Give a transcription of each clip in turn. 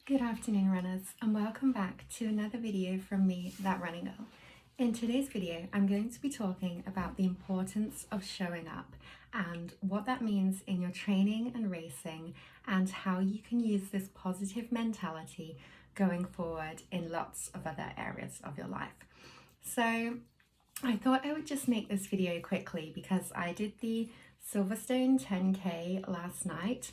Good afternoon, runners, and welcome back to another video from me, That Running Girl. In today's video, I'm going to be talking about the importance of showing up and what that means in your training and racing, and how you can use this positive mentality going forward in lots of other areas of your life. So I thought I would just make this video quickly because I did the Silverstone 10K last night.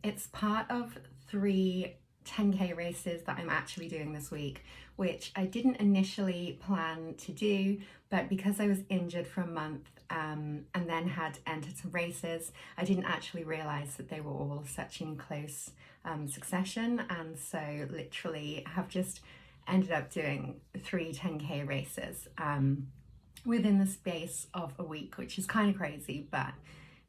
It's part of 3 10K races that I'm actually doing this week, which I didn't initially plan to do, but because I was injured for a month and then had entered some races, I didn't actually realize that they were all such in close succession, and so literally have just ended up doing 3 10K races within the space of a week, which is kind of crazy, but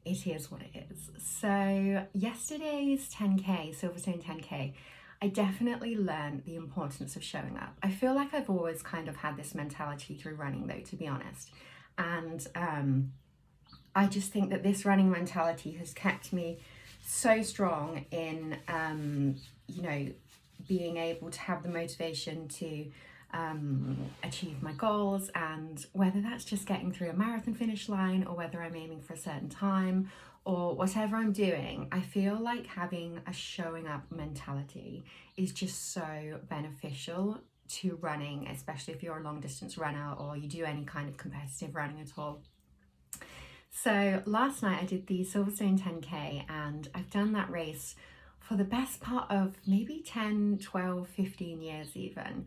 it is what it is. So yesterday's 10K, Silverstone 10K, I definitely learned the importance of showing up. I feel like I've always kind of had this mentality through running though, to be honest. And I just think that this running mentality has kept me so strong in, being able to have the motivation to achieve my goals, and whether that's just getting through a marathon finish line or whether I'm aiming for a certain time or whatever I'm doing, I feel like having a showing up mentality is just so beneficial to running, especially if you're a long distance runner or you do any kind of competitive running at all. So last night I did the Silverstone 10K, and I've done that race for the best part of maybe 10, 12, 15 years even.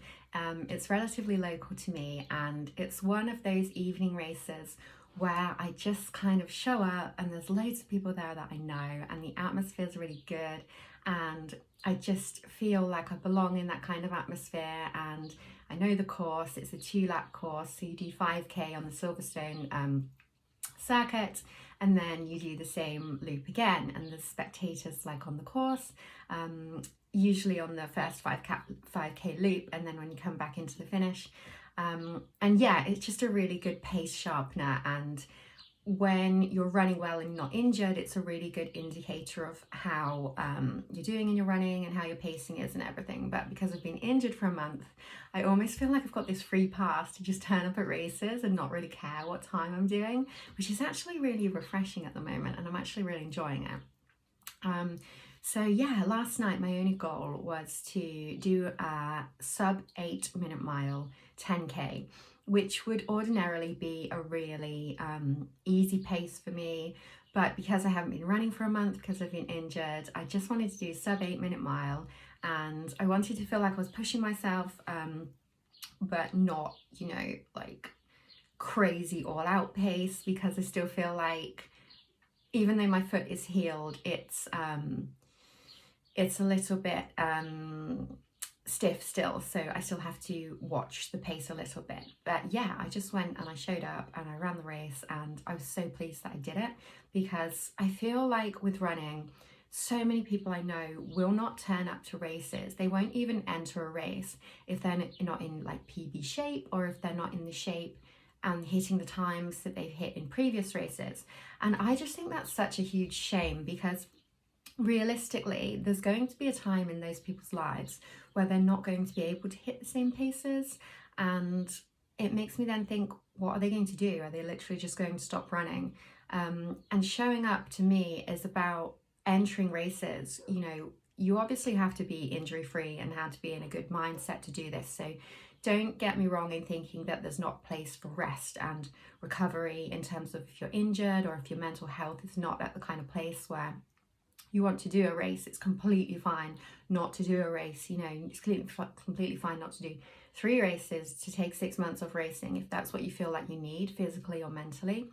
It's relatively local to me, and it's one of those evening races where I just kind of show up and there's loads of people there that I know and the atmosphere is really good, and I just feel like I belong in that kind of atmosphere. And I know the course, it's a 2-lap course, so you do 5K on the Silverstone circuit, and then you do the same loop again, and the spectators like on the course, usually on the first 5K loop, and then when you come back into the finish, and yeah, it's just a really good pace sharpener. And when you're running well and not injured, it's a really good indicator of how you're doing in your running and how your pacing is and everything. But because I've been injured for a month, I almost feel like I've got this free pass to just turn up at races and not really care what time I'm doing, which is actually really refreshing at the moment, and I'm actually really enjoying it. So yeah, last night my only goal was to do a sub 8-minute mile 10K, which would ordinarily be a really easy pace for me. But because I haven't been running for a month, because I've been injured, I just wanted to do sub 8-minute mile, and I wanted to feel like I was pushing myself, but not, like crazy all out pace, because I still feel like even though my foot is healed, it's a little bit stiff still, so I still have to watch the pace a little bit. But yeah, I just went and I showed up and I ran the race, and I was so pleased that I did it, because I feel like with running, so many people I know will not turn up to races. They won't even enter a race if they're not in like PB shape, or if they're not in the shape and hitting the times that they've hit in previous races. And I just think that's such a huge shame, because realistically, there's going to be a time in those people's lives where they're not going to be able to hit the same paces, and it makes me then think, what are they going to do? Are they literally just going to stop running? And showing up to me is about entering races. You obviously have to be injury free and have to be in a good mindset to do this, so don't get me wrong in thinking that there's not place for rest and recovery in terms of if you're injured or if your mental health is not at the kind of place where you want to do a race. It's completely fine not to do a race. It's completely fine not to do 3 races, to take 6 months of racing if that's what you feel like you need physically or mentally.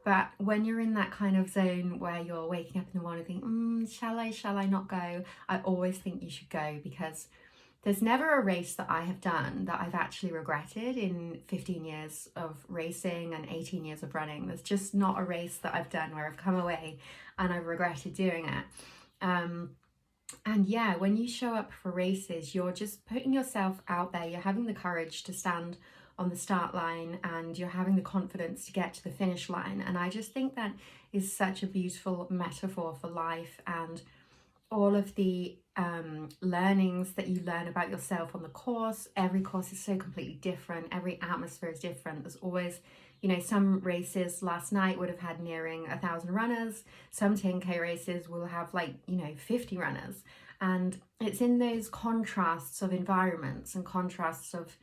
But when you're in that kind of zone where you're waking up in the morning thinking, shall I not go? I always think you should go, because there's never a race that I have done that I've actually regretted in 15 years of racing and 18 years of running. There's just not a race that I've done where I've come away and I've regretted doing it. And yeah, when you show up for races, you're just putting yourself out there. You're having the courage to stand on the start line, and you're having the confidence to get to the finish line. And I just think that is such a beautiful metaphor for life, and all of the learnings that you learn about yourself on the course. Every course is so completely different. Every atmosphere is different. There's always, you know, some races last night would have had nearing 1,000 runners. Some 10K races will have, like, you know, 50 runners. And it's in those contrasts of environments and contrasts of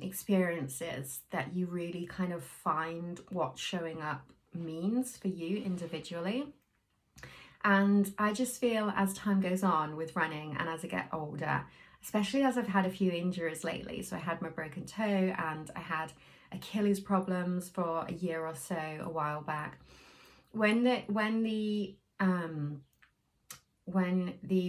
experiences that you really kind of find what showing up means for you individually. And I just feel as time goes on with running and as I get older, especially as I've had a few injuries lately. So I had my broken toe and I had Achilles problems for a year or so a while back. When the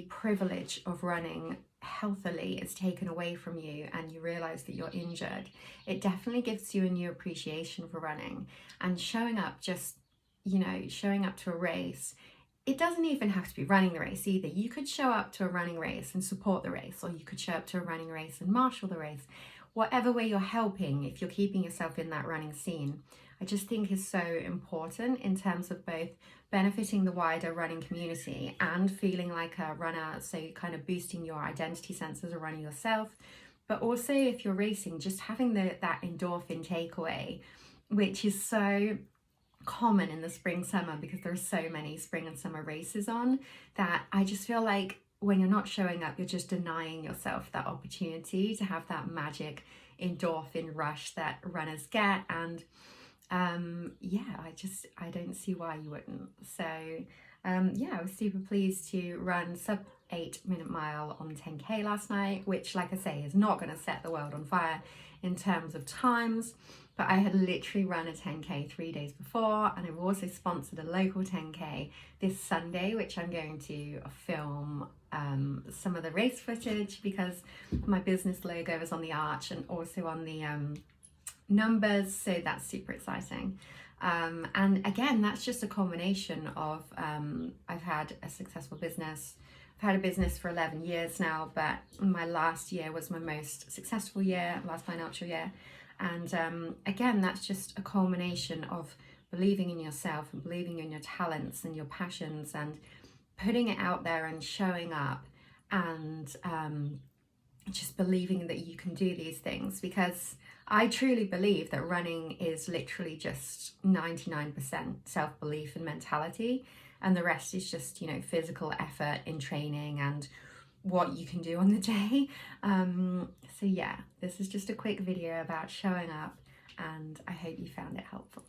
privilege of running healthily is taken away from you and you realize that you're injured, it definitely gives you a new appreciation for running and showing up. Just, you know, showing up to a race, it doesn't even have to be running the race either. You could show up to a running race and support the race, or you could show up to a running race and marshal the race. Whatever way you're helping, if you're keeping yourself in that running scene, I just think is so important in terms of both benefiting the wider running community and feeling like a runner, so kind of boosting your identity sense as a runner yourself. But also, if you're racing, just having that endorphin takeaway, which is so common in the spring summer because there are so many spring and summer races on, that I just feel like when you're not showing up, you're just denying yourself that opportunity to have that magic endorphin rush that runners get. And yeah, I don't see why you wouldn't. So yeah, I was super pleased to run sub 8-minute mile on 10K last night, which, like I say, is not going to set the world on fire in terms of times, but I had literally run a 10K 3 days before, and I've also sponsored a local 10K this Sunday, which I'm going to film some of the race footage because my business logo is on the arch and also on the numbers, so that's super exciting. And again, that's just a combination of I've had a successful business. I've had a business for 11 years now, but my last year was my most successful year, last financial year. And again, that's just a culmination of believing in yourself and believing in your talents and your passions and putting it out there and showing up and just believing that you can do these things, because I truly believe that running is literally just 99% self-belief and mentality, and the rest is just, you know, physical effort in training and what you can do on the day. So yeah, this is just a quick video about showing up, and I hope you found it helpful.